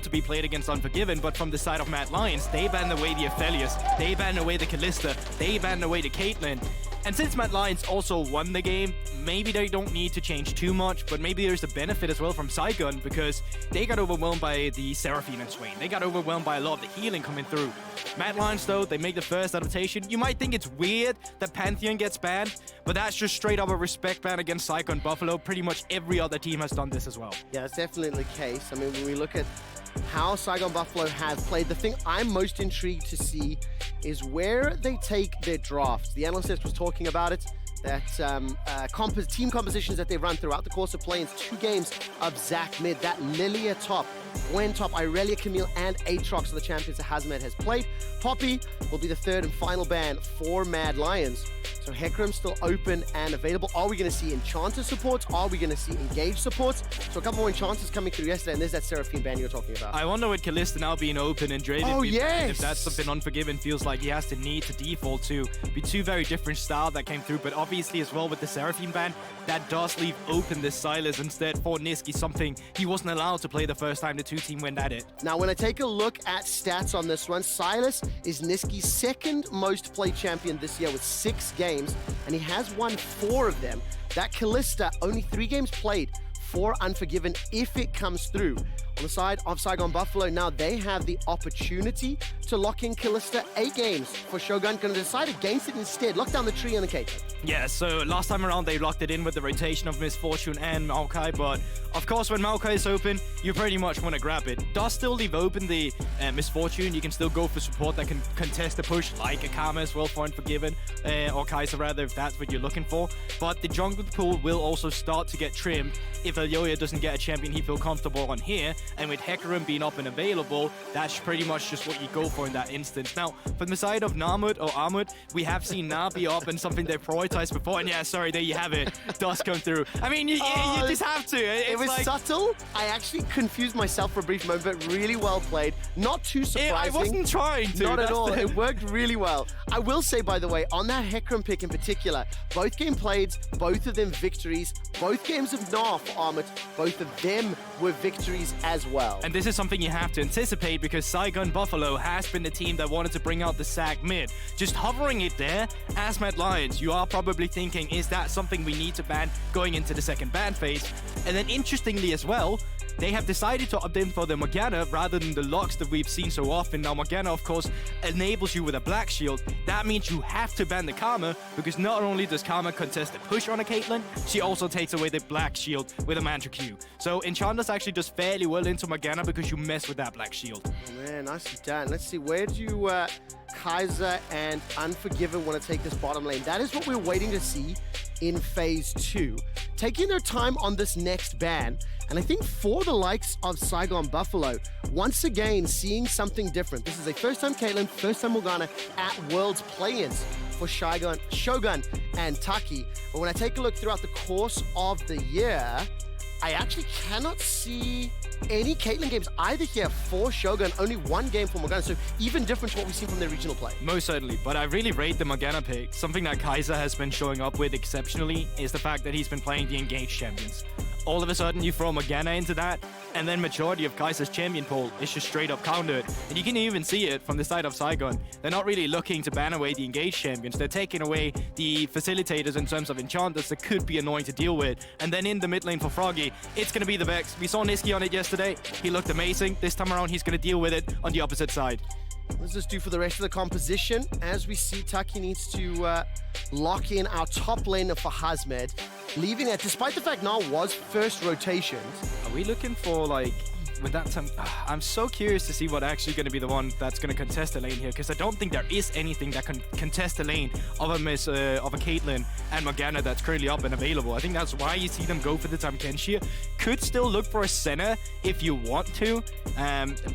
to be played against Unforgiven, but from the side of Mad Lions, they banned away the Aphelios, they banned away the Kalista, they banned away the Caitlyn. And since Mad Lions also won the game, maybe they don't need to change too much, but maybe there's a benefit as well from Saigon because they got overwhelmed by the Seraphine and Swain. They got overwhelmed by a lot of the healing coming through. Mad Lions, though, they make the first adaptation. You might think it's weird that Pantheon gets banned, but that's just straight up a respect ban against Saigon Buffalo. Pretty much every other team has done this as well. Yeah, it's definitely the case. I mean, when we look at how Saigon Buffalo has played, the thing I'm most intrigued to see is where they take their drafts. The analyst was talking about it, that team compositions that they've run throughout the course of playing 2 games of Zac mid, that Lilia top, Gwen top, Irelia, Camille, and Aatrox are the champions that Hazmat has played. Poppy will be the 3rd and final ban for Mad Lions. So Hecarim still open and available. Are we going to see Enchanter supports? Are we going to see Engage supports? So a couple more Enchanters coming through yesterday, and there's that Seraphine ban you're talking about. I wonder with Kalista now being open and Draven being banned, if that's something Unforgiven feels like he has to need to default to. Be 2 very different styles that came through, but obviously as well with the Seraphine ban, that does leave open this Silas instead for Niski, something he wasn't allowed to play the first time the 2 team went at it. Now, when I take a look at stats on this one, Silas is Niski's 2nd most played champion this year with 6 games, and he has won 4 of them. That Kalista, only 3 games played for Unforgiven if it comes through. On the side of Saigon Buffalo, now they have the opportunity to lock in Kalista 8 games for Shogun. Going to decide against it instead. Lock down the tree on the Caitlyn. Yeah, so last time around they locked it in with the rotation of Misfortune and Maokai, but of course when Maokai is open, you pretty much want to grab it. Does still leave open the Misfortune. You can still go for support that can contest the push, like a Karma as well for Unforgiven, or Kaiser rather, if that's what you're looking for. But the jungle pool will also start to get trimmed if Ayoya doesn't get a champion he feels comfortable on here. And with Hecarim being up and available, that's pretty much just what you go for in that instance. Now, from the side of Namut or Amut, we have seen Navi up and something they've prioritized before. And yeah, sorry, there you have it. Does come through. I mean, you just have to. It was like subtle. I actually confused myself for a brief moment, but really well played. Not too surprising. I wasn't trying to. Not at all. It worked really well. I will say, by the way, on that Hecarim pick in particular, both game played, both of them victories, both games of Gnar for Amut, both of them were victories as well. And this is something you have to anticipate because Saigon Buffalo has been the team that wanted to bring out the Zac mid. Just hovering it there as Mad Lions, you are probably thinking, is that something we need to ban going into the 2nd ban phase? And then interestingly as well, they have decided to opt in for the Morgana rather than the Lux that we've seen so often. Now, Morgana, of course, enables you with a black shield. That means you have to ban the Karma, because not only does Karma contest the push on a Caitlyn, she also takes away the black shield with a Mantra Q. So Enchantress actually does fairly well into Morgana because you mess with that black shield. Oh, man, nicely done. Let's see, where do you, Kaiser and Unforgiven want to take this bottom lane? That is what we're waiting to see in phase 2. Taking their time on this next ban, and I think for the likes of Saigon Buffalo, once again seeing something different. This is a first-time Caitlyn, first-time Morgana at Worlds play-ins for Shogun and Taki. But when I take a look throughout the course of the year, I actually cannot see any Caitlyn games either here for Shogun, only 1 game for Morgana, so even different to what we've seen from their regional play. Most certainly, but I really rate the Morgana pick. Something that Kaiser has been showing up with exceptionally is the fact that he's been playing the engaged champions. All of a sudden, you throw Morgana into that, and then majority of Kaiser's champion pool is just straight up countered. And you can even see it from the side of Saigon. They're not really looking to ban away the engaged champions. They're taking away the facilitators in terms of enchanters that could be annoying to deal with. And then in the mid lane for Froggy, it's going to be the Vex. We saw Niski on it yesterday. He looked amazing. This time around, he's going to deal with it on the opposite side. What does this do for the rest of the composition? As we see, Taki needs to lock in our top laner for Hazmed, leaving it, despite the fact Gnar was first rotations. Are we looking for, like, with that time? I'm so curious to see what actually going to be the one that's going to contest the lane here, because I don't think there is anything that can contest the lane of a Caitlyn and Morgana that's currently up and available. I think that's why you see them go for the Tamkenshia. Could still look for a Senna if you want to.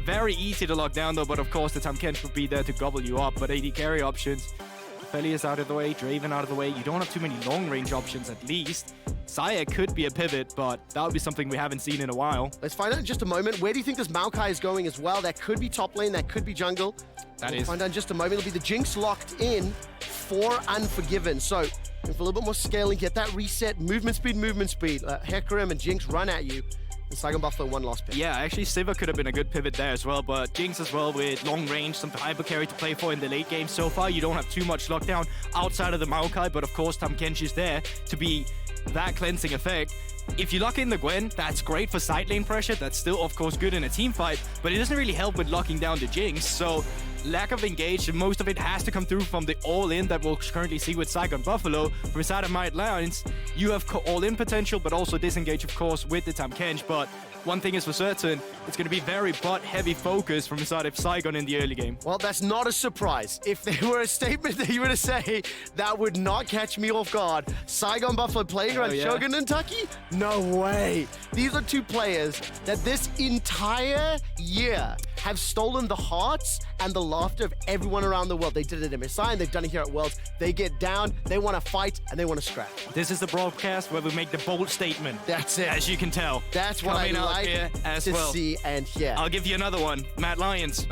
Very easy to lock down though, but of course the Tamkensh would be there to gobble you up. But AD carry options, Aphelios out of the way, Draven out of the way. You don't have too many long range options at least. Saya could be a pivot, but that would be something we haven't seen in a while. Let's find out in just a moment. Where do you think this Maokai is going as well? That could be top lane, that could be jungle. We'll find out in just a moment. It'll be the Jinx locked in for Unforgiven. So, for a little bit more scaling, get that reset, movement speed. Hecarim and Jinx run at you. And Saigon Buffalo one lost pick. Yeah, actually, Siva could have been a good pivot there as well, but Jinx as well with long range, some hyper carry to play for in the late game. So far, you don't have too much lockdown outside of the Maokai, but of course, Tahm Kench is there to be that cleansing effect. If you lock in the Gwen, that's great for side lane pressure. That's still, of course, good in a team fight, but it doesn't really help with locking down the Jinx. So lack of engage, most of it has to come through from the all-in that we'll currently see with Saigon Buffalo. From inside of Mad Lions, you have all-in potential, but also disengage, of course, with the Tahm Kench. But one thing is for certain, it's going to be very bot-heavy focus from inside of Saigon in the early game. Well, that's not a surprise. If there were a statement that you were to say, that would not catch me off guard. Saigon Buffalo playing around Shogun and Taki? No way. These are two players that this entire year have stolen the hearts and the laughter of everyone around the world. They did it at MSI and they've done it here at Worlds. They get down, they want to fight, and they want to scrap. This is the broadcast where we make the bold statement. That's it. As you can tell. That's what I like here as to well. see and hear. I'll give you another one. Mad Lions.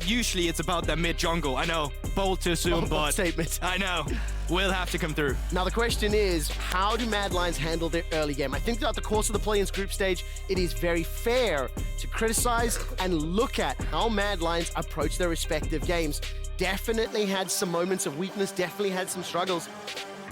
Usually it's about that mid jungle. I know, bold to assume, but statement. I know. Will have to come through. Now the question is, how do Mad Lions handle their early game? I think throughout the course of the play-ins group stage, it is very fair to criticize and look at how Mad Lions approach their respective games. Definitely had some moments of weakness, definitely had some struggles.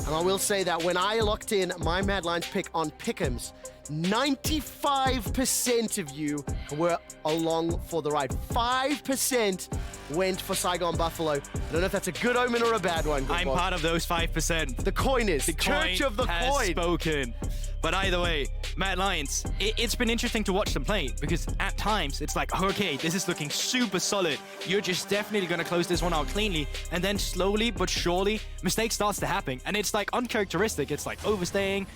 And I will say that when I locked in my Mad Lions pick on Pick'ems, 95% of you were along for the ride. 5% went for Saigon Buffalo. I don't know if that's a good omen or a bad one. I'm part of those 5%. The coin is. The Church coin of the has coin. spoken. But either way, Mad Lions, it's been interesting to watch them play because at times it's like, okay, this is looking super solid. You're just definitely going to close this one out cleanly. And then slowly but surely, mistake starts to happen. And it's like uncharacteristic. It's like overstaying.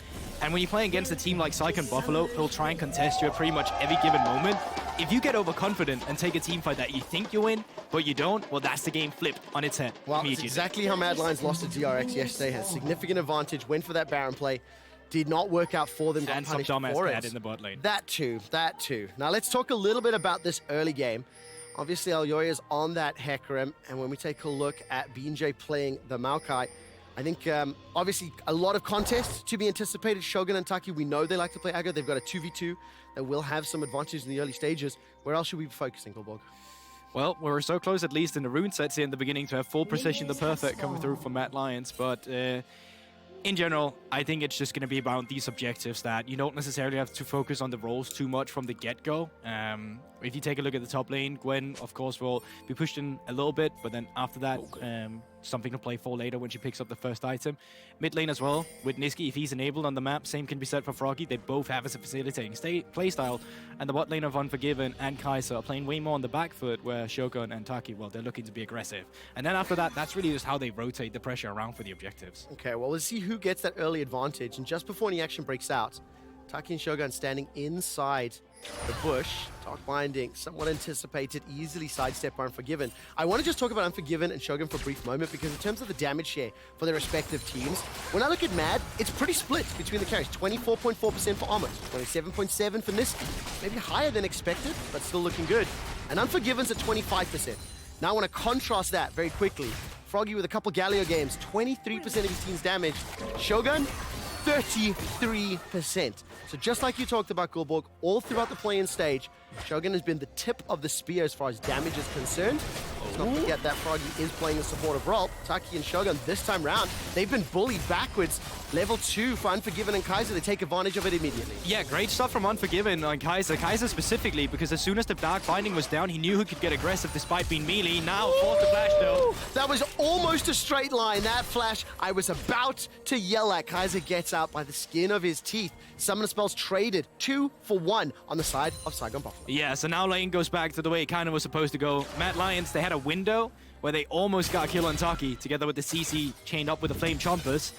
And when you play against a team like Saigon Buffalo, he'll try and contest you at pretty much every given moment. If you get overconfident and take a team fight that you think you win, but you don't, well, that's the game flipped on its head. Well, that's immediately. exactly how Mad Lions lost to DRX yesterday. Had significant advantage, went for that Baron play. Did not work out for them. And some dumbass dad in the bot lane. That too. Now let's talk a little bit about this early game. Obviously, Alyoya's on that Hecarim, and when we take a look at BJ playing the Maokai, I think, obviously, a lot of contests to be anticipated. Shogun and Taki, we know they like to play aggro. They've got a 2v2 that will have some advantages in the early stages. Where else should we be focusing, Gulborg? Well, we're so close, at least in the rune sets here in the beginning, to have full precision, the perfect coming through from Mad Lions. But in general, I think it's just going to be about these objectives that you don't necessarily have to focus on the roles too much from the get-go. If you take a look at the top lane, Gwen, of course, will be pushed in a little bit, but then after that, something to play for later when she picks up the first item. Mid lane as well, with Niski, if he's enabled on the map, same can be said for Froggy. They both have as a facilitating playstyle, and the bot lane of Unforgiven and Kaiser are playing way more on the back foot, where Shogun and Taki, well, they're looking to be aggressive. And then after that, that's really just how they rotate the pressure around for the objectives. Okay, well, let's see who gets that early advantage. And just before any action breaks out, Taki and Shogun standing inside the bush. Dark Binding, somewhat anticipated, easily sidestep by Unforgiven. I want to just talk about Unforgiven and Shogun for a brief moment, because in terms of the damage share for their respective teams, when I look at Mad, it's pretty split between the carries. 24.4% for Amos, 27.7% for Niski. Maybe higher than expected, but still looking good. And Unforgiven's at 25%. Now I want to contrast that very quickly. Froggy with a couple Galio games, 23% of his team's damage. Shogun, 33%. So just like you talked about, Gulborg, all throughout the play-in stage, Shogun has been the tip of the spear as far as damage is concerned. Let's not forget that Froggy is playing a supportive role. Taki and Shogun, this time round, they've been bullied backwards. Level 2 for Unforgiven and Kaiser, they take advantage of it immediately. Yeah, great stuff from Unforgiven on Kaiser. Kaiser specifically, because as soon as the Dark Binding was down, he knew he could get aggressive despite being melee. Now, forced to flash though. That was almost a straight line. That flash, I was about to yell at. Kaiser gets out by the skin of his teeth. Summon spells traded 2 for 1 on the side of Saigon Buffalo. Yeah, so now lane goes back to the way it kind of was supposed to go. Mad Lions, they had a window where they almost got a kill on Taki, together with the CC chained up with the Flame Chompers.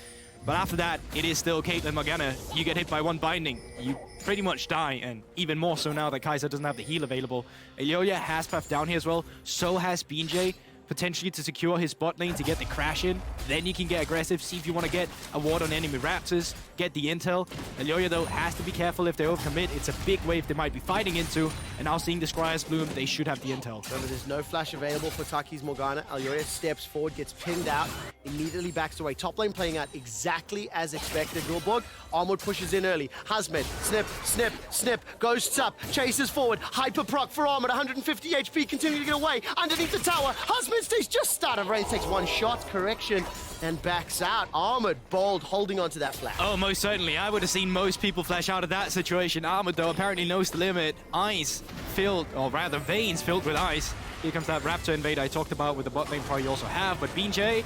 But after that, it is still Caitlyn Morgana. You get hit by one binding, you pretty much die, and even more so now that Kaiser doesn't have the heal available. Ilyoya has Path down here as well, so has BJ. potentially to secure his bot lane to get the crash in. Then you can get aggressive, see if you want to get a ward on enemy Raptors, get the intel. Elyoya, though, has to be careful if they overcommit. It's a big wave they might be fighting into, and now seeing the Scryers bloom, they should have the intel. Remember, there's no flash available for Taki's Morgana. Elyoya steps forward, gets pinged out, immediately backs away. Top lane playing out exactly as expected. Gulborg, Armwood pushes in early. Hazmed, snip, snip, snip, ghosts up, chases forward. Hyper proc for Armwood, 150 HP, continuing to get away. Underneath the tower, Hazmed stays just out of range, takes one shot, correction, and backs out. Armored, bold, holding onto that flash. Oh, most certainly. I would have seen most people flash out of that situation. Armored, though, apparently knows the limit. Ice filled, or rather veins filled with ice. Here comes that Raptor invade I talked about with the bot lane probably you also have, but BJ.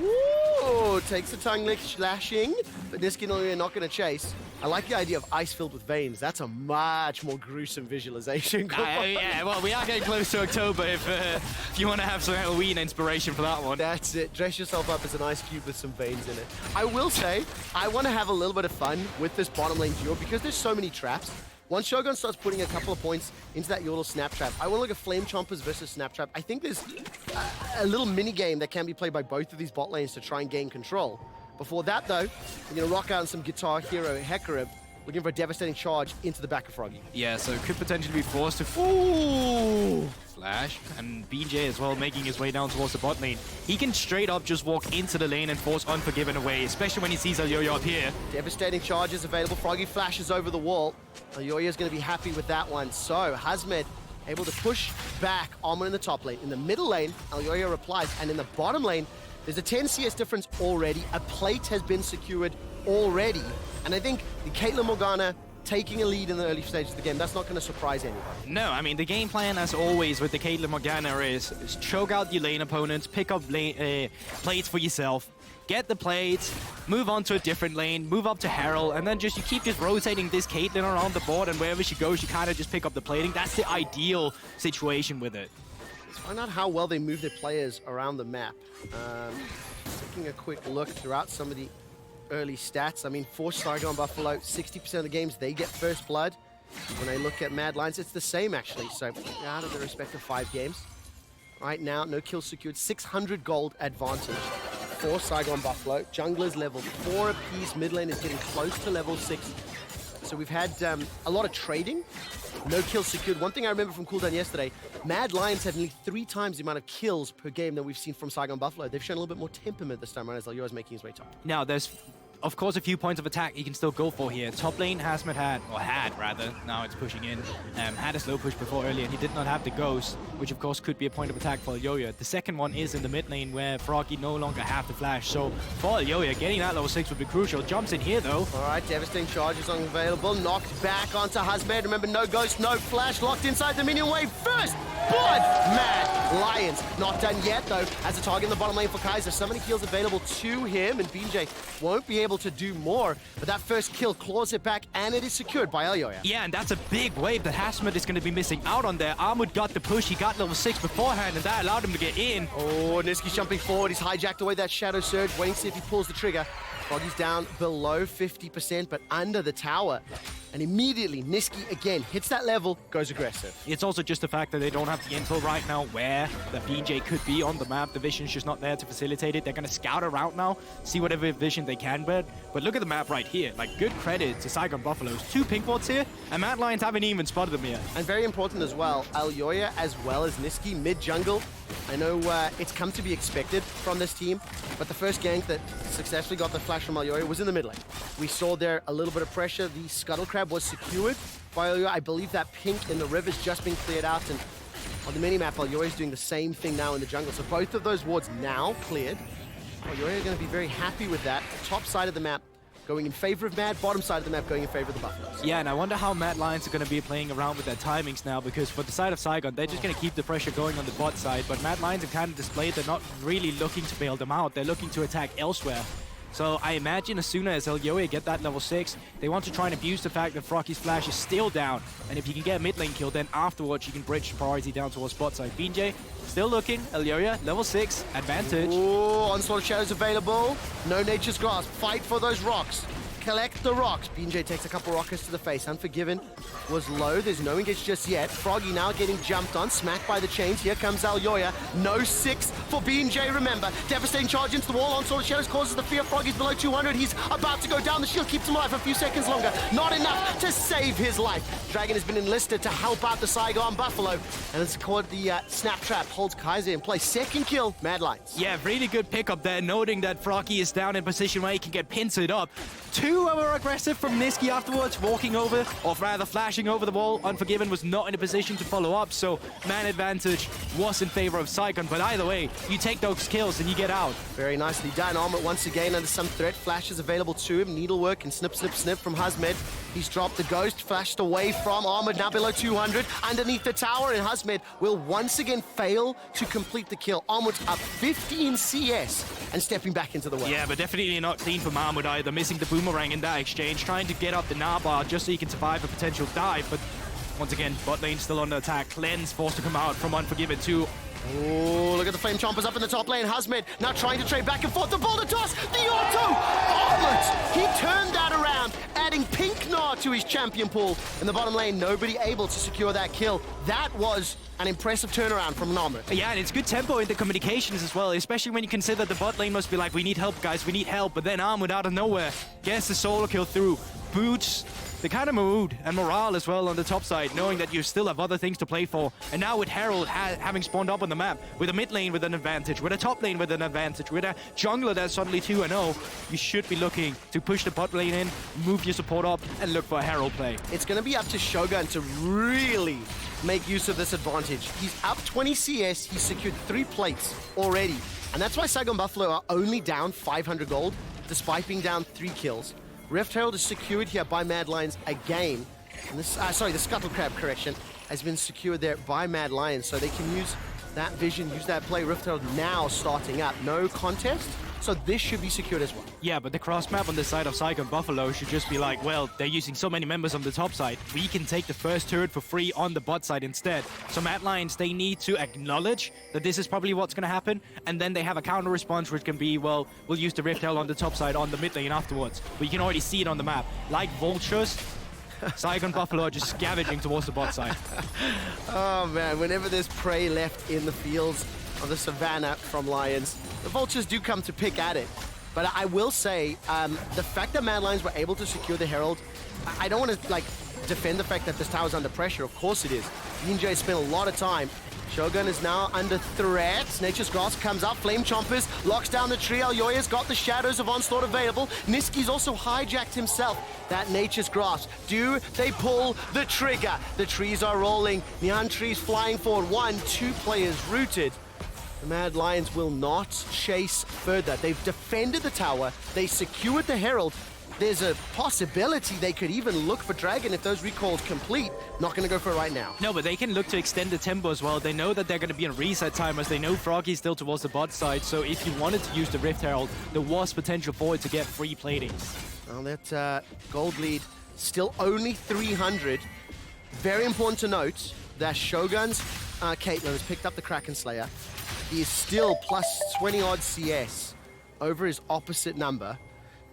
Ooh, takes the tongue lick slashing, but Niski and Elyoya not going to chase. I like the idea of ice filled with veins. That's a much more gruesome visualization. Yeah, well, we are getting close to October if you want to have some Halloween inspiration for that one. That's it. Dress yourself up as an ice cube with some veins in it. I will say, I want to have a little bit of fun with this bottom lane duo because there's so many traps. Once Shogun starts putting a couple of points into that Yordle Snap Trap, I want to look at Flame Chompers versus Snap Trap. I think there's a little mini game that can be played by both of these bot lanes to try and gain control. Before that, though, we're going to rock out on some Guitar Hero Hecarim, looking for a devastating charge into the back of Froggy. Yeah, so could potentially be forced to... Ooh! Flash, and BJ as well making his way down towards the bot lane. He can straight up just walk into the lane and force Unforgiven away, especially when he sees Elyoya up here. Devastating charges available. Froggy flashes over the wall. Elyoya's going to be happy with that one. So, Hazmed able to push back Armor in the top lane. In the middle lane, Elyoya replies, and in the bottom lane, there's a 10 CS difference already. A plate has been secured already. And I think the Caitlyn Morgana taking a lead in the early stages of the game, that's not going to surprise anyone. No, I mean, the game plan, as always, with the Caitlyn Morgana is choke out your lane opponents, pick up plates for yourself, get the plates, move on to a different lane, move up to Herald, and then you keep just rotating this Caitlyn around the board, and wherever she goes, you kind of just pick up the plating. That's the ideal situation with it. Let's find out how well they move their players around the map. Taking a quick look throughout some of the early stats. I mean, for Saigon Buffalo, 60% of the games, they get first blood. When I look at Mad Lions, it's the same, actually. So, out of the respective 5 games. Right now, no kills secured. 600 gold advantage for Saigon Buffalo. Junglers level 4 apiece. Mid lane is getting close to level 6. So we've had a lot of trading. No kills secured. One thing I remember from Cooldown yesterday, Mad Lions had nearly 3 times the amount of kills per game that we've seen from Saigon Buffalo. They've shown a little bit more temperament this time around as Elyoya's making his way top. Now, there's, of course, a few points of attack you can still go for here. Top lane, Hazmed had, now it's pushing in, had a slow push before earlier, and he did not have the Ghost, which of course could be a point of attack for Elyoya. The second one is in the mid lane where Froggy no longer have the flash, so for Elyoya, getting that level 6 would be crucial. Jumps in here though. Alright, devastating charges unavailable, knocked back onto Hazmed. Remember, no Ghost, no flash, locked inside the minion wave. First blood! Mad Lions. Not done yet though, as a target in the bottom lane for Kaiser. So many kills available to him, and BJ won't be able to do more, but that first kill claws it back, and it is secured by Elyoya. Yeah, and that's a big wave that Hazmed is going to be missing out on there. Armwood got the push, he got level 6 beforehand, and that allowed him to get in. Oh, Niski's jumping forward, he's hijacked away that Shadow Surge, waiting to see if he pulls the trigger. Froggy's down below 50%, but under the tower. And immediately, Niski again hits that level, goes aggressive. It's also just the fact that they don't have the intel right now where the BJ could be on the map. The vision's just not there to facilitate it. They're going to scout around now, see whatever vision they can get. But look at the map right here. Like, good credit to Saigon Buffaloes. 2 pink wards here, and Mad Lions haven't even spotted them yet. And very important as well, Elyoya as well as Niski mid-jungle. I know it's come to be expected from this team, but the first gank that successfully got the flash from Elyoya was in the mid lane. We saw there a little bit of pressure. The Scuttle Crab was secured by Elyoya. I believe that pink in the river's just been cleared out, and on the minimap, Elyoya is doing the same thing now in the jungle. So both of those wards now cleared. Elyoya are going to be very happy with that. Top side of the map going in favor of Mad, bottom side of the map going in favor of the Buffaloes. Yeah, and I wonder how Mad Lions are going to be playing around with their timings now, because for the side of Saigon, they're just going to keep the pressure going on the bot side, but Mad Lions have kind of displayed they're not really looking to bail them out. They're looking to attack elsewhere. So I imagine as soon as Elyoya get that level 6, they want to try and abuse the fact that Froggy's flash is still down. And if you can get a mid lane kill, then afterwards you can bridge the priority down towards bot side. BJ still looking. Elyoya, level 6, advantage. Ooh, Onslaught of Shadows available. No Nature's Grasp. Fight for those rocks. collect the rocks. BJ takes a couple rockets to the face. Unforgiven was low. There's no engage just yet. Froggy now getting jumped on, smacked by the chains. Here comes Alyoya. No 6 for BJ, remember. Devastating charge into the wall. Onslaught of Shadows causes the fear. Froggy's below 200. He's about to go down. The shield keeps him alive for a few seconds longer. Not enough to save his life. Dragon has been enlisted to help out the Saigon Buffalo. And it's called the snap trap. Holds Kaiser in place. Second kill, Mad Lions. Yeah, really good pickup there, noting that Froggy is down in position where he can get pincered up. Too aggressive from Niski afterwards, walking over, or rather flashing over the wall. Unforgiven was not in a position to follow up, so man advantage was in favor of Saigon. But either way, you take those kills and you get out. Very nicely done. Armor once again under some threat. Flash is available to him. Needlework and snip, snip, snip from Husmed. He's dropped the ghost, flashed away from Armor, now below 200. Underneath the tower, and Husmed will once again fail to complete the kill. Armor's up 15 CS and stepping back into the well. Yeah, but definitely not clean for Mahmoud either. Missing the boomerang in that exchange, trying to get up the Nabar just so he can survive a potential dive. But once again, bot lane still under attack. Cleanse forced to come out from Unforgiven too. Oh, look at the Flame Chompers up in the top lane. Husmed now trying to trade back and forth. The boulder toss, the auto! Armlet! He turned that around, adding Pink Gnar to his champion pool. In the bottom lane, nobody able to secure that kill. That was an impressive turnaround from Armlet. Yeah, and it's good tempo in the communications as well, especially when you consider the bot lane must be like, we need help, guys, we need help. But then Armwood out of nowhere gets the solo kill through, boots the kind of mood and morale as well on the top side, knowing that you still have other things to play for. And now with Herald having spawned up on the map, with a mid lane with an advantage, with a top lane with an advantage, with a jungler that's suddenly 2-0, you should be looking to push the bot lane in, move your support up, and look for a Herald play. It's going to be up to Shogun to really make use of this advantage. He's up 20 CS, he's secured 3 plates already. And that's why Saigon Buffalo are only down 500 gold, despite being down 3 kills. Rift Herald is secured here by Mad Lions again. And this, the Scuttle Crab, correction, has been secured there by Mad Lions, so they can use that vision, use that play. Rift Herald now starting up. No contest, so this should be secured as well. Yeah, but the cross map on the side of Saigon Buffalo should just be like, well, they're using so many members on the top side. We can take the first turret for free on the bot side instead. So Mad Lions, they need to acknowledge that this is probably what's going to happen, and then they have a counter response which can be, well, we'll use the Rift Hell on the top side on the mid lane afterwards. But you can already see it on the map. Like vultures, Saigon Buffalo are just scavenging towards the bot side. Oh man, whenever there's prey left in the fields of the savannah from Lions, the vultures do come to pick at it. But I will say, the fact that Mad Lions were able to secure the Herald, I don't want to defend the fact that this tower's under pressure. Of course it is. BJ spent a lot of time. Shogun is now under threat. Nature's Grasp comes up. Flame Chompers locks down the tree. Alyoya's got the Shadows of Onslaught available. Niski's also hijacked himself. That Nature's Grasp. Do they pull the trigger? The trees are rolling. Nyan trees flying forward. 1, 2 players rooted. The Mad Lions will not chase further. They've defended the tower. They secured the Herald. There's a possibility they could even look for Dragon if those recalls complete. Not going to go for it right now. No, but they can look to extend the tempo as well. They know that they're going to be in reset time, as they know Froggy's still towards the bot side. So if you wanted to use the Rift Herald, there was potential for it to get free platings. Well, that gold lead still only 300. Very important to note that Shogun's Caitlyn has picked up the Kraken Slayer. He is still plus 20 odd CS over his opposite number.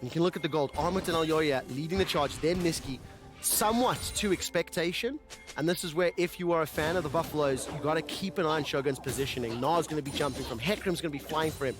You can look at the gold. Armut and Alyoya leading the charge, then Niski, somewhat to expectation. And this is where, if you are a fan of the Buffaloes, you got to keep an eye on Shogun's positioning. Na's going to be jumping from, Hecarim's going to be flying for him.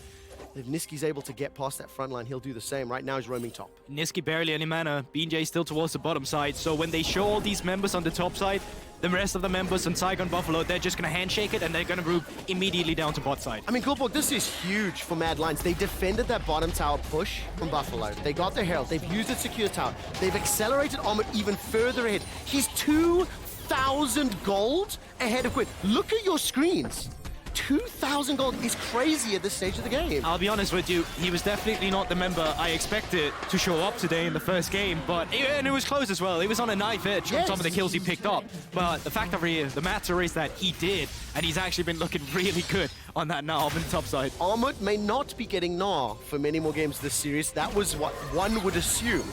If Niski's able to get past that front line, he'll do the same. Right now, he's roaming top. Niski barely any mana. BJ still towards the bottom side. So when they show all these members on the top side, the rest of the members on Saigon Buffalo, they're just going to handshake it and they're going to move immediately down to bot side. I mean, Coolport, this is huge for Mad Lions. They defended that bottom tower push from Buffalo. They got their Herald. They've used it to secure tower. They've accelerated Armut even further ahead. He's 2,000 gold ahead of Quinn. Look at your screens. 2,000 gold is crazy at this stage of the game. I'll be honest with you, he was definitely not the member I expected to show up today in the first game, and it was close as well. He was on a knife edge on some of the kills he picked up. But the fact of the matter is that he did, and he's actually been looking really good on that Gnar on the top side. Armut may not be getting Gnar for many more games this series. That was what one would assume.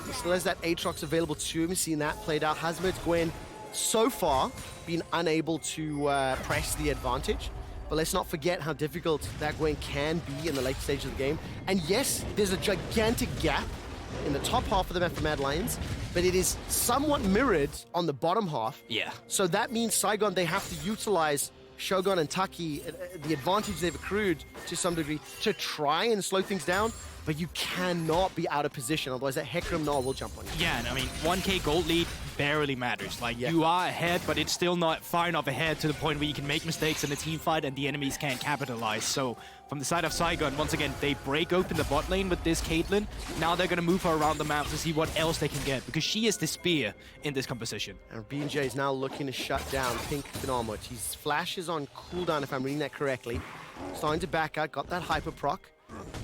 He still has that Aatrox available to him. Seeing that played out. Hazard's Gwen so far been unable to press the advantage. But let's not forget how difficult that Gwen can be in the late stage of the game. And yes, there's a gigantic gap in the top half of the map for Mad Lions, but it is somewhat mirrored on the bottom half. Yeah. So that means Saigon, they have to utilize Shogun and Taki, the advantage they've accrued to some degree, to try and slow things down. But you cannot be out of position, otherwise that Hecarim Gnaw will jump on you. Yeah, and I mean, 1k gold lead barely matters. Like, you are ahead, but it's still not far enough ahead to the point where you can make mistakes in a team fight and the enemies can't capitalize. So, from the side of Saigon, once again, they break open the bot lane with this Caitlyn. Now they're going to move her around the map to see what else they can get, because she is the spear in this composition. And B&J is now looking to shut down Pink Gnaw. His flash is on cooldown, if I'm reading that correctly. Starting to back out, got that hyper proc.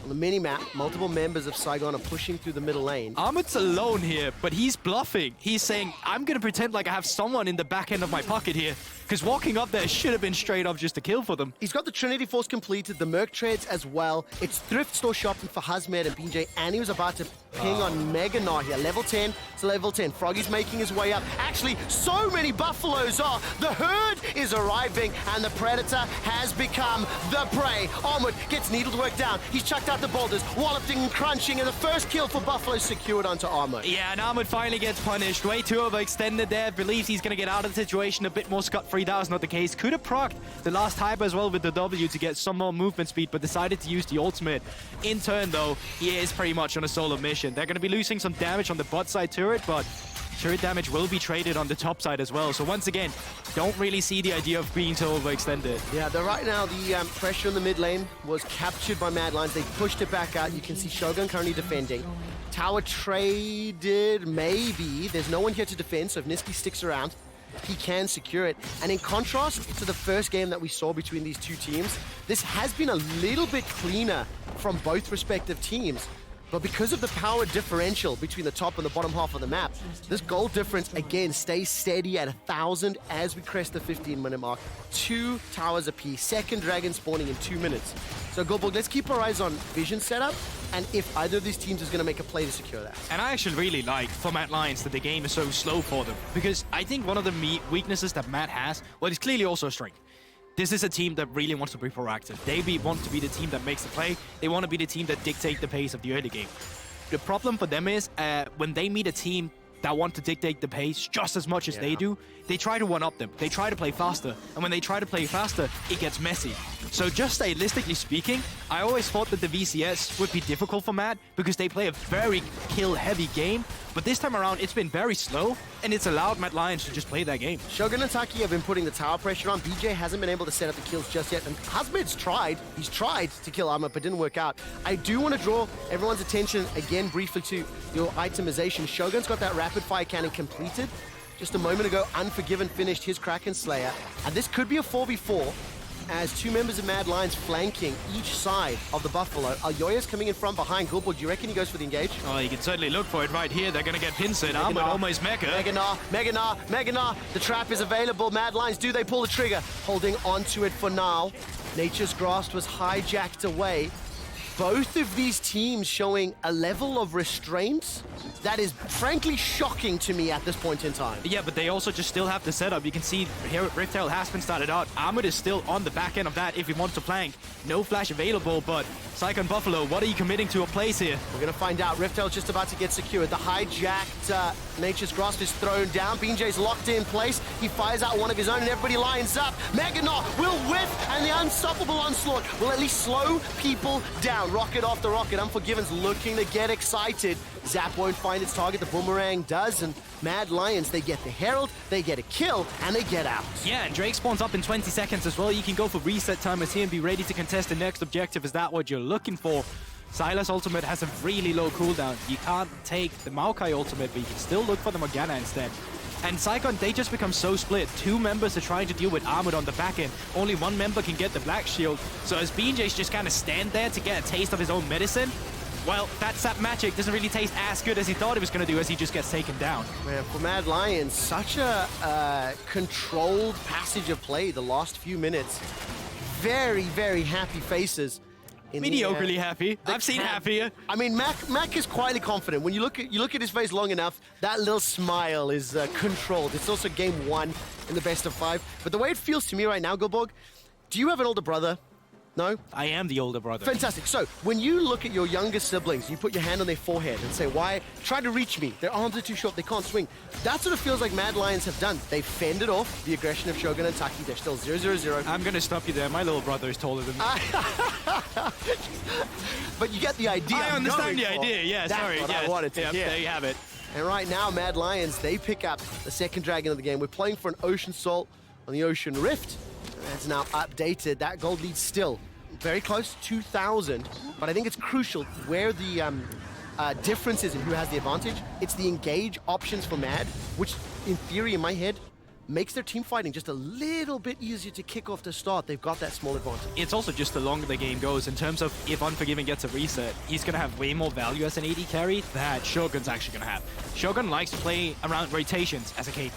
On the mini-map, multiple members of Saigon are pushing through the middle lane. Ahmed's alone here, but he's bluffing. He's saying, I'm going to pretend like I have someone in the back end of my pocket here, because walking up there should have been straight up just a kill for them. He's got the Trinity Force completed, the Merc Treads as well. It's thrift store shopping for Hazmed and BJ, and he was about to ping on Mega Gnaw here. Level 10 to level 10. Froggy's making his way up. Actually, so many Buffaloes are. The herd is arriving, and the Predator has become the prey. Ahmed gets needled work down. He's chucked out the boulders, walloping and crunching, and the first kill for Buffalo secured onto Ahmed. Yeah, and Ahmed finally gets punished. Way too overextended there. Believes he's going to get out of the situation a bit more scot-free. That was not the case. Could have procced the last hyper as well with the W to get some more movement speed, but decided to use the ultimate. In turn, though, he is pretty much on a solo mission. They're going to be losing some damage on the bot side turret, but turret damage will be traded on the top side as well. So once again, don't really see the idea of being so overextended. Yeah, right now the pressure in the mid lane was captured by Mad Lions. They pushed it back out. You can see Shogun currently defending. Tower traded, maybe. There's no one here to defend, so if Niski sticks around, he can secure it. And in contrast to the first game that we saw between these two teams, this has been a little bit cleaner from both respective teams. But because of the power differential between the top and the bottom half of the map, this gold difference, again, stays steady at 1,000 as we crest the 15-minute mark. 2 towers apiece, second dragon spawning in 2 minutes. So, Goldberg, let's keep our eyes on vision setup, and if either of these teams is going to make a play to secure that. And I actually really like for Mad Lions that the game is so slow for them, because I think one of the weaknesses that Mad has, well, it's clearly also a strength. This is a team that really wants to be proactive. They want to be the team that makes the play. They want to be the team that dictate the pace of the early game. The problem for them is when they meet a team that want to dictate the pace just as much as they do, they try to one-up them. They try to play faster. And when they try to play faster, it gets messy. So just stylistically speaking, I always thought that the VCS would be difficult for Mad because they play a very kill-heavy game. But this time around, it's been very slow, and it's allowed Mad Lions to just play that game. Shogun and Taki have been putting the tower pressure on. BJ hasn't been able to set up the kills just yet, and Hazmed's tried. He's tried to kill Ahmed, but didn't work out. I do want to draw everyone's attention again briefly to your itemization. Shogun's got that rapid-fire cannon completed. Just a moment ago, Unforgiven finished his Kraken Slayer, and this could be a 4v4. As 2 members of Mad Lions flanking each side of the Buffalo. Alyoya's coming in from behind. Gulbo, do you reckon he goes for the engage? Oh, you can certainly look for it right here. They're going to get pincered. Ahmed almost mecha. Mega Gnaw. The trap is available. Mad Lions, do they pull the trigger? Holding on to it for now. Nature's Grasp was hijacked away. Both of these teams showing a level of restraint that is frankly shocking to me at this point in time. Yeah, but they also just still have the setup. You can see here Riftail has been started out. Ahmed is still on the back end of that if he wants to flank. No flash available, but Psycho and Buffalo, what are you committing to a place here? We're going to find out. Riftail's just about to get secured. The hijacked Nature's Grasp is thrown down. BJ's locked in place. He fires out one of his own and everybody lines up. Mega Gnaw will whiff, and the unstoppable onslaught will at least slow people down. Rocket after rocket. Unforgiven's looking to get excited. Zap won't find its target. The Boomerang does, and Mad Lions, they get the Herald, they get a kill, and they get out. Yeah, and Drake spawns up in 20 seconds as well. You can go for reset timers here and be ready to contest the next objective. Is that what you're looking for? Sylas ultimate has a really low cooldown. You can't take the Maokai ultimate, but you can still look for the Morgana instead. And Saigon, they just become so split. 2 members are trying to deal with Ahmed on the back end. Only 1 member can get the Black Shield. So as BJ's just kind of stand there to get a taste of his own medicine, well, that Sap Magic doesn't really taste as good as he thought it was going to do as he just gets taken down. Man, for Mad Lions, such a controlled passage of play the last few minutes. Very, very happy faces. Mediocrely happy. I've seen happier. I mean, Mac is quietly confident. When you look at his face long enough, that little smile is controlled. It's also game 1 in the best of 5. But the way it feels to me right now, Gilborg, do you have an older brother? No? I am the older brother. Fantastic. So, when you look at your younger siblings, you put your hand on their forehead and say, why? Try to reach me. Their arms are too short. They can't swing. That's what it feels like Mad Lions have done. They've fended off the aggression of Shogun and Taki. They're still 0-0-0. I'm going to stop you there. My little brother is taller than me. But you get the idea. I understand the idea. Yeah, That's sorry. what yes. I wanted to Yep, hear. there you have it. And right now, Mad Lions, they pick up the second dragon of the game. We're playing for an Ocean Salt on the Ocean Rift. And that's now updated. That gold lead still very close, 2,000. But I think it's crucial where the difference is in who has the advantage. It's the engage options for Mad, which in theory, in my head, makes their team fighting just a little bit easier to kick off to start. They've got that small advantage. It's also just the longer the game goes in terms of if Unforgiven gets a reset, he's going to have way more value as an AD carry that Shogun's actually going to have. Shogun likes to play around rotations as a Caitlyn.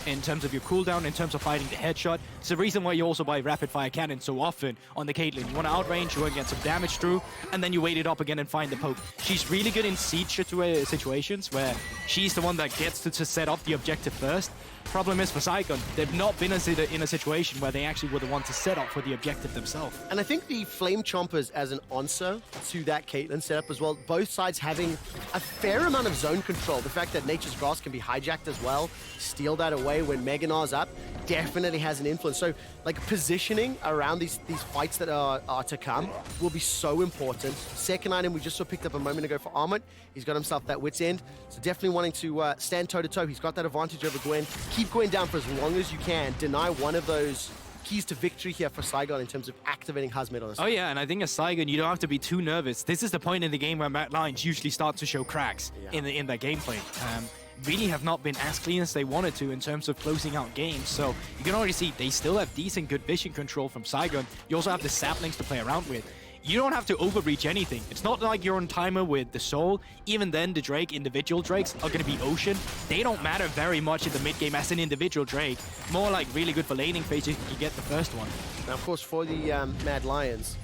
In terms of your cooldown, in terms of fighting the headshot. It's the reason why you also buy rapid fire cannon so often on the Caitlyn. You want to outrange, you want to get some damage through, and then you wait it up again and find the poke. She's really good in siege situations where she's the one that gets to set up the objective first. Problem is for Saigon, they've not been in a situation where they actually were the ones to set up for the objective themselves. And I think the Flame Chompers as an answer to that Caitlyn setup as well, both sides having a fair amount of zone control. The fact that Nature's Grass can be hijacked as well, steal that away when Meganar's up, definitely has an influence. So like positioning around these fights that are to come will be so important. Second item we just saw picked up a moment ago for Armut. He's got himself that wit's end. So definitely wanting to stand toe-to-toe. He's got that advantage over Gwen. Keep Gwen down for as long as you can. Deny one of those keys to victory here for Saigon in terms of activating Hazmid on us. Oh yeah, and I think as Saigon, you don't have to be too nervous. This is the point in the game where Mad Lions usually start to show cracks in their gameplay. Really have not been as clean as they wanted to in terms of closing out games. So you can already see they still have decent good vision control from Saigon. You also have the saplings to play around with. You don't have to overreach anything. It's not like you're on timer with the Soul. Even then, the Drake, individual Drakes, are going to be Ocean. They don't matter very much in the mid game as an individual Drake. More like really good for laning phase if you get the first one. Now, of course, for the Mad Lions,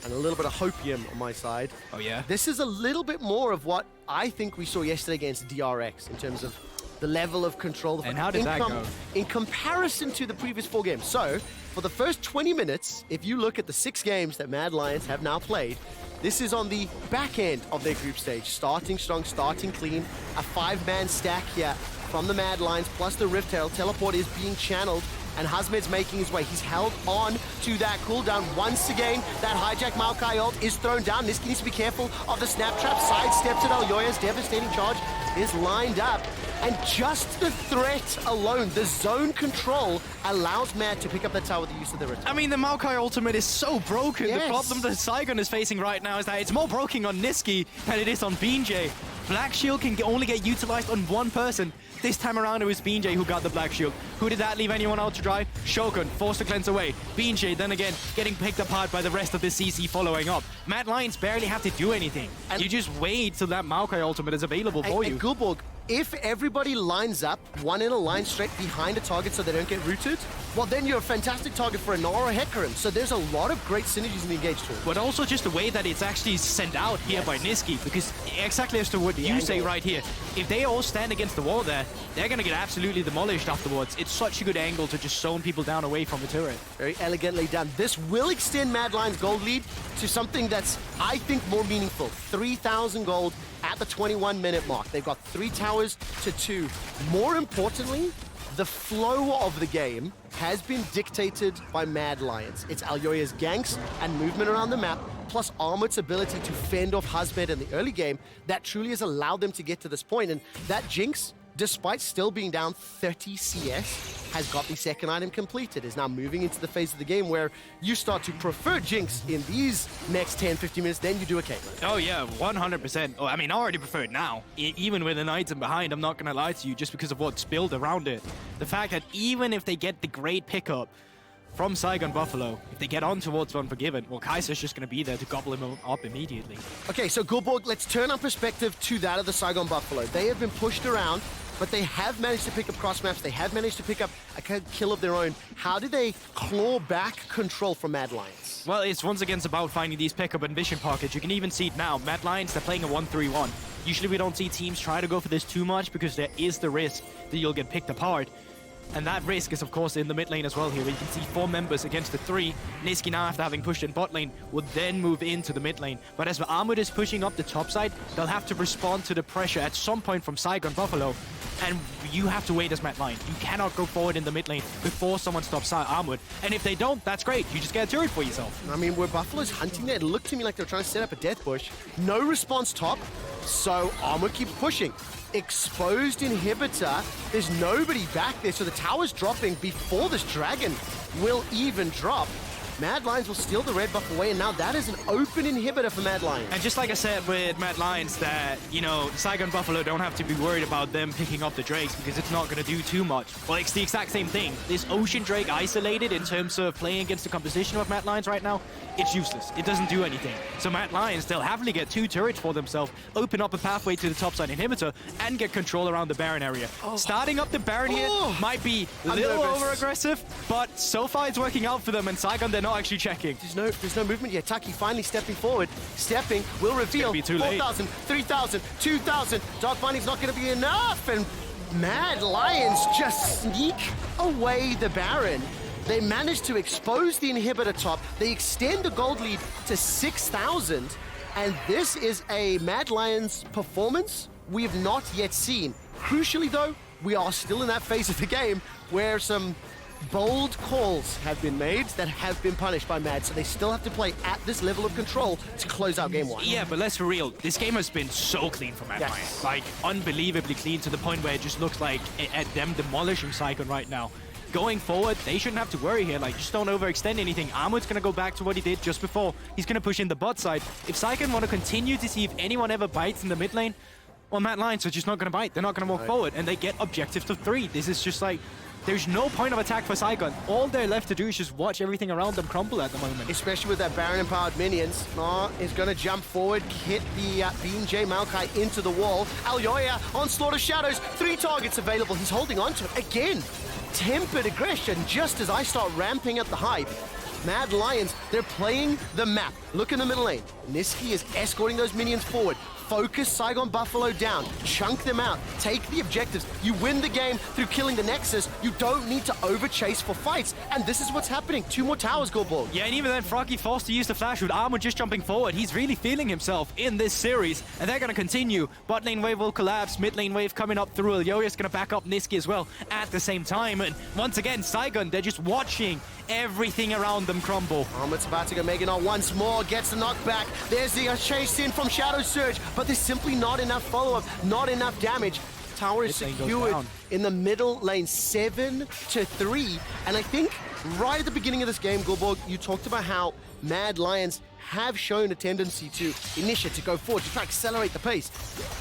and a little bit of hopium on my side. Oh, yeah? This is a little bit more of what I think we saw yesterday against DRX in terms of the level of control. And how did that go? In comparison to the previous 4 games. So, for the first 20 minutes, if you look at the 6 games that Mad Lions have now played, this is on the back end of their group stage. Starting strong, starting clean. A 5-man stack here from the Mad Lions, plus the Rift Herald. Teleport is being channeled, and Hazmed's making his way. He's held on to that cooldown. Once again, that hijack Maokai ult is thrown down. Niski needs to be careful of the snap trap. Sidesteps it. Alyoya's devastating charge is lined up. And just the threat alone, the zone control, allows Mad to pick up that tower with the use of the return. I mean, the Maokai ultimate is so broken. Yes. The problem that Saigon is facing right now is that it's more broken on Niski than it is on BJ. Black Shield can only get utilized on one person. This time around, it was BJ who got the Black Shield. Who did that leave anyone out to dry? Shogun, forced to cleanse away. BJ, then again, getting picked apart by the rest of the CC following up. Mad Lions barely have to do anything. And you just wait till that Maokai ultimate is available for you. And Gulborg, if everybody lines up, one in a line straight behind a target so they don't get rooted, well, then you're a fantastic target for a Nara or Hecarim. So there's a lot of great synergies in the engage tool. But also just the way that it's actually sent out here by Niski, because exactly as to what you say right here, if they all stand against the wall there, they're going to get absolutely demolished afterwards. It's such a good angle to just zone people down away from the turret. Very elegantly done. This will extend Mad Lions' gold lead to something that's, I think, more meaningful. 3,000 gold at the 21-minute mark. They've got 3 towers to 2. More importantly, the flow of the game has been dictated by Mad Lions. It's Alyoya's ganks and movement around the map, plus Armut's ability to fend off Hazmed in the early game that truly has allowed them to get to this point. And that Jinx, despite still being down 30 CS, has got the second item completed, is now moving into the phase of the game where you start to prefer Jinx in these next 10-15 minutes than you do a Caitlyn. Oh yeah, 100%. Oh, I mean, I already prefer it now. Even with an item behind, I'm not going to lie to you, just because of what's built around it. The fact that even if they get the great pickup from Saigon Buffalo, if they get on towards Unforgiven, well, Kaiser's just going to be there to gobble him up immediately. Okay, so Gulborg, let's turn our perspective to that of the Saigon Buffalo. They have been pushed around, but they have managed to pick up cross maps. They have managed to pick up a kill of their own. How did they claw back control from Mad Lions? Well, it's once again about finding these pickup and vision pockets. You can even see it now. Mad Lions, they're playing a 1-3-1. Usually we don't see teams try to go for this too much because there is the risk that you'll get picked apart. And that risk is, of course, in the mid lane as well here, where you can see 4 members against the 3. Nisqy now, after having pushed in bot lane, will then move into the mid lane. But as Armut is pushing up the top side, they'll have to respond to the pressure at some point from Saigon Buffalo. And you have to wait as Mad Lion. You cannot go forward in the mid lane before someone stops Armut. And if they don't, that's great. You just get a turret for yourself. I mean, where Buffalo's hunting there, it looked to me like they were trying to set up a death bush. No response top, so Armut keeps pushing. Exposed inhibitor, there's nobody back there, so the tower's dropping before this dragon will even drop. Mad Lions will steal the red buff away, and now that is an open inhibitor for Mad Lions. And just like I said with Mad Lions, that, you know, Saigon Buffalo don't have to be worried about them picking up the Drakes because it's not going to do too much. Well, it's the exact same thing. This Ocean Drake isolated in terms of playing against the composition of Mad Lions right now, it's useless. It doesn't do anything. So Mad Lions, they'll happily get 2 turrets for themselves, open up a pathway to the topside inhibitor, and get control around the Baron area. Starting up the Baron here might be a little over-aggressive, but so far it's working out for them, and Saigon, they're not actually checking. There's no movement yet. Taki finally stepping forward. Stepping will reveal 4,000, 3,000, 2,000. Dark Binding's not going to be enough, and Mad Lions just sneak away the Baron. They managed to expose the inhibitor top. They extend the gold lead to 6,000. And this is a Mad Lions performance we have not yet seen. Crucially, though, we are still in that phase of the game where some bold calls have been made that have been punished by Mad, so they still have to play at this level of control to close out game 1. Yeah, but let's be real. This game has been so clean for Mad Lions. Like, unbelievably clean to the point where it just looks like at them demolishing Saigon right now. Going forward, they shouldn't have to worry here. Like, just don't overextend anything. Armut's going to go back to what he did just before. He's going to push in the bot side. If Saigon want to continue to see if anyone ever bites in the mid lane, well, Mad Lions are just not going to bite. They're not going to walk forward, and they get objective to 3. This is just like, there's no point of attack for Saigon. All they're left to do is just watch everything around them crumble at the moment. Especially with that Baron-empowered minions. Is going to jump forward, hit the Beam J Maokai into the wall. Alyoya, Onslaught of Shadows, 3 targets available. He's holding on to it. Again, tempered aggression just as I start ramping up the hype. Mad Lions, they're playing the map. Look in the middle lane. Nisqy is escorting those minions forward. Focus Saigon Buffalo down, chunk them out, take the objectives. You win the game through killing the Nexus. You don't need to over-chase for fights. And this is what's happening. 2 more towers, Goldborg. Yeah, and even then, Froggy forced to use the flash with Armut just jumping forward. He's really feeling himself in this series, and they're going to continue. Bot lane wave will collapse, mid lane wave coming up through. Alyoya's going to back up Nisqy as well at the same time. And once again, Saigon, they're just watching everything around them crumble. Armut's about to go Meganot once more, gets the knockback. There's the chase in from Shadow Surge, but there's simply not enough follow-up, not enough damage. Tower is secured in the middle lane, 7-3. And I think right at the beginning of this game, Goldborg, you talked about how Mad Lions have shown a tendency to initiate, to go forward, to try to accelerate the pace.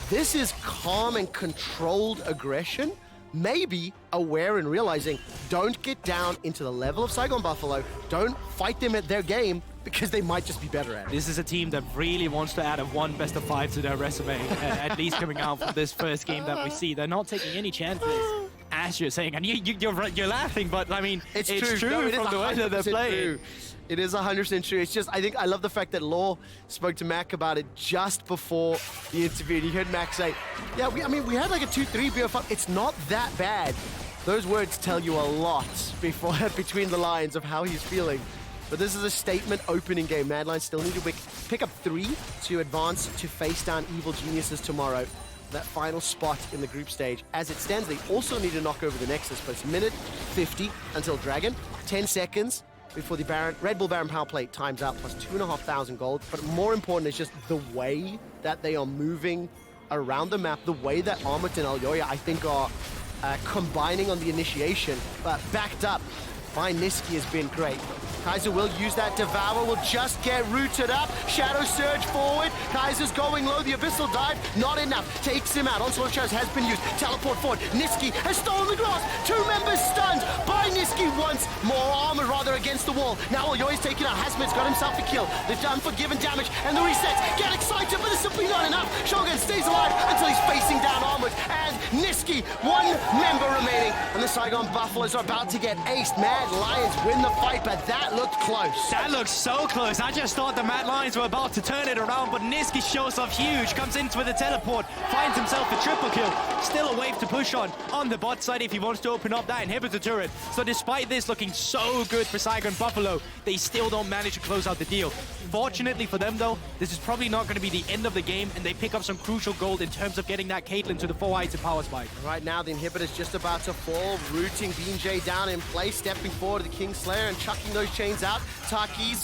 This is calm and controlled aggression. Maybe aware and realizing, don't get down into the level of Saigon Buffalo. Don't fight them at their game, because they might just be better at it. This is a team that really wants to add a 1 best of 5 to their resume, at least coming out from this first game that we see. They're not taking any chances, as you're saying. And you're laughing, but I mean, it's true no, from the way that they're playing. True. It is 100% true. It's just, I love the fact that Law spoke to Mac about it just before the interview. And you heard Mac say, yeah, we had like a 2-3 BO5. It's not that bad. Those words tell you a lot between the lines of how he's feeling. But this is a statement opening game. Mad Lions still need to pick up 3 to advance to face down Evil Geniuses tomorrow. That final spot in the group stage. As it stands, they also need to knock over the Nexus, but it's minute 50 until Dragon. 10 seconds before the Red Bull Baron power play times out, plus 2,500 gold. But more important is just the way that they are moving around the map, the way that Armut and Alyoya, I think, are combining on the initiation, but backed up by Nisqy has been great. Kaiser will use that Devour, will just get rooted up. Shadow Surge forward. Kaiser's going low. The Abyssal Dive, not enough. Takes him out. Onslaught of Shadows has been used. Teleport forward. Nisqy has stolen the glass. 2 members stunned by Nisqy once. More armor, rather, against the wall. Now Alyoya's taken out. Hasmid's got himself a kill. The Unforgiven damage and the resets. Get excited, but it's simply not enough. Shogun stays alive until he's facing down Armut. And Nisqy, 1 member remaining. And the Saigon Buffaloes are about to get aced. Mad Lions win the fight, but that looked close. That looks so close. I just thought the Mad Lions were about to turn it around, but Niski shows off huge, comes in with a teleport, finds himself a triple kill. Still a wave to push on the bot side if he wants to open up that inhibitor turret. So despite this looking so good for Saigon Buffalo, they still don't manage to close out the deal. Fortunately for them though, this is probably not going to be the end of the game, and they pick up some crucial gold in terms of getting that Caitlyn to the 4-item power spike. Right now, the inhibitor's just about to fall, rooting BJ down in place, stepping forward to the Kingslayer and chucking those chains out. Taki's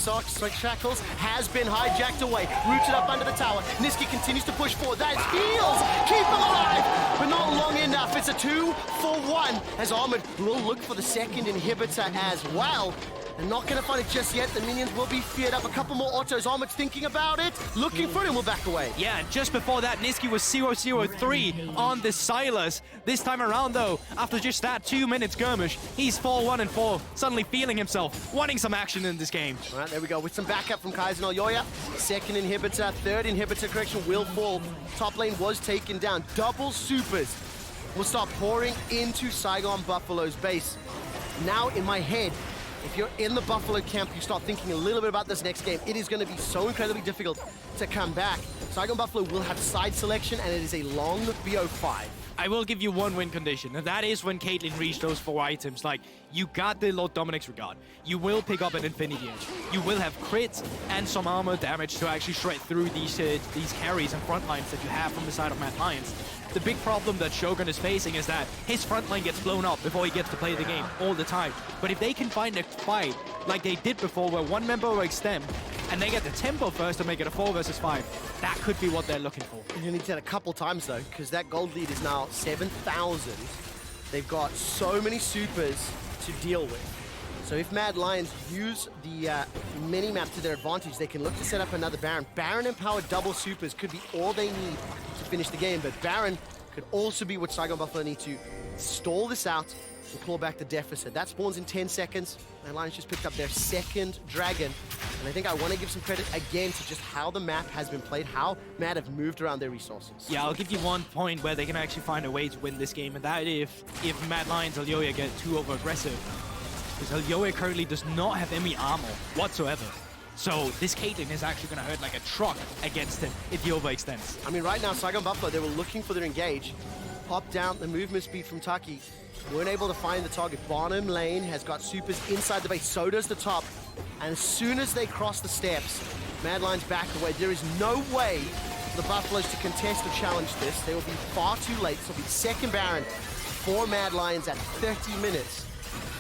shackles has been hijacked away, rooted up under the tower. Niski continues to push forward. That steals! Keep him alive! But not long enough. It's a 2-for-1 as Ahmed will look for the second inhibitor as well. And not going to find it just yet. The minions will be feared up. A couple more autos. Ahmed's thinking about it. Looking for it and will back away. Yeah, and just before that, Niski was 0-0-3 on the Silas. This time around, though, after just that 2-minute skirmish, he's 4-1-4, suddenly feeling himself, wanting some action in this game. All right, there we go. With some backup from Kaizen Alyoya. Second inhibitor, third inhibitor correction will fall. Top lane was taken down. Double supers will start pouring into Saigon Buffalo's base. Now, in my head, if you're in the Buffalo camp, you start thinking a little bit about this next game. It is going to be so incredibly difficult to come back. Saigon Buffalo will have side selection, and it is a long BO5. I will give you one win condition, and that is when Caitlyn reached those 4 items. Like, you got the Lord Dominic's Regard. You will pick up an Infinity Edge. You will have crits and some armor damage to actually shred through these carries and front lines that you have from the side of Mad Lions. The big problem that Shogun is facing is that his front line gets blown up before he gets to play the game all the time. But if they can find a fight like they did before, where one member will extend and they get the tempo first to make it a 4 versus 5, that could be what they're looking for. You need that a couple times though, because that gold lead is now 7,000. They've got so many supers to deal with. So if Mad Lions use the mini-map to their advantage, they can look to set up another Baron. Baron-empowered double supers could be all they need to finish the game, but Baron could also be what Saigon Buffalo need to stall this out and claw back the deficit. That spawns in 10 seconds. Mad Lions just picked up their second dragon. And I think I want to give some credit again to just how the map has been played, how Mad have moved around their resources. Yeah, I'll give you one point where they can actually find a way to win this game, and that if Mad Lions Alyoya get too over-aggressive. Because Alyoya currently does not have any armor whatsoever. So this Caitlyn is actually going to hurt like a truck against him if he overextends. I mean, right now, Saigon Buffalo, they were looking for their engage. Pop down the movement speed from Taki. Weren't able to find the target. Bottom lane has got supers inside the base. So does the top. And as soon as they cross the steps, Mad Lions back away. There is no way for the Buffaloes to contest or challenge this. They will be far too late. So it'll be second Baron for Mad Lions at 30 minutes.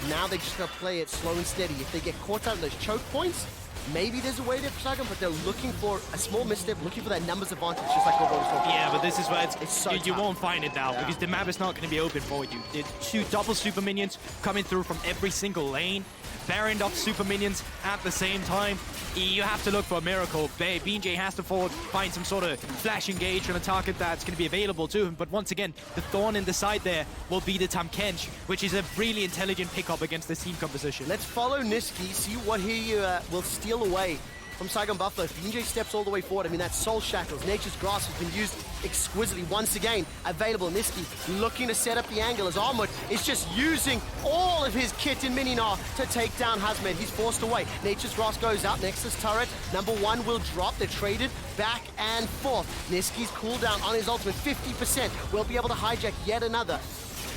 Now they just got to play it slow and steady. If they get caught out in those choke points, maybe there's a way there for Saigon, but they're looking for a small misstep, looking for that numbers advantage, just like what was talking about. Yeah, but this is where it's so you won't find it now, because the map is not going to be open for you. It's 2 double super minions coming through from every single lane. Baroned off super minions at the same time. You have to look for a miracle. BJ has to find some sort of flash engage on a target that's going to be available to him. But once again, the thorn in the side there will be the Tam Kench, which is a really intelligent pickup against this team composition. Let's follow Niski, see what he will steal away from Saigon Buffalo. If BJ steps all the way forward, I mean, that's Soul Shackles. Nature's Grasp has been used exquisitely. Once again, available. Niski looking to set up the angle as Ahmed is just using all of his kit in Mininar to take down Hazmed. He's forced away. Nature's Grasp goes out. Nexus turret. Number 1 will drop. They're traded back and forth. Niski's cooldown on his ultimate, 50%. Will be able to hijack yet another.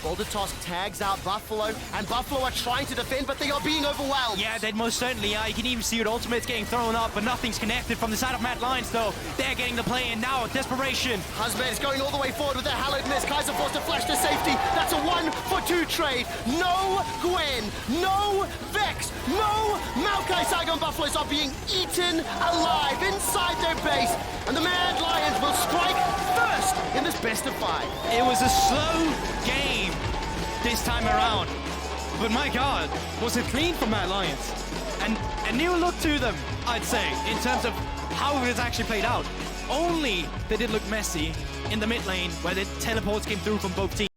Boulder Toss tags out Buffalo, and Buffalo are trying to defend, but they are being overwhelmed. Yeah, they most certainly are. You can even see it, ultimate's getting thrown up, but nothing's connected from the side of Mad Lions, though. They're getting the play in now, desperation. Hazmed is going all the way forward with their hallowed miss. Kaiser forced to flash to safety. That's a 1-for-2 trade. No Gwen, no Vex, no Maokai. Saigon Buffaloes are being eaten alive inside their base, and the Mad Lions will strike first in this best of 5. It was a slow game this time around, but my god, was it clean for Mad Lions, and a new look to them, I'd say, in terms of how it was actually played out. Only they did look messy in the mid lane where the teleports came through from both teams.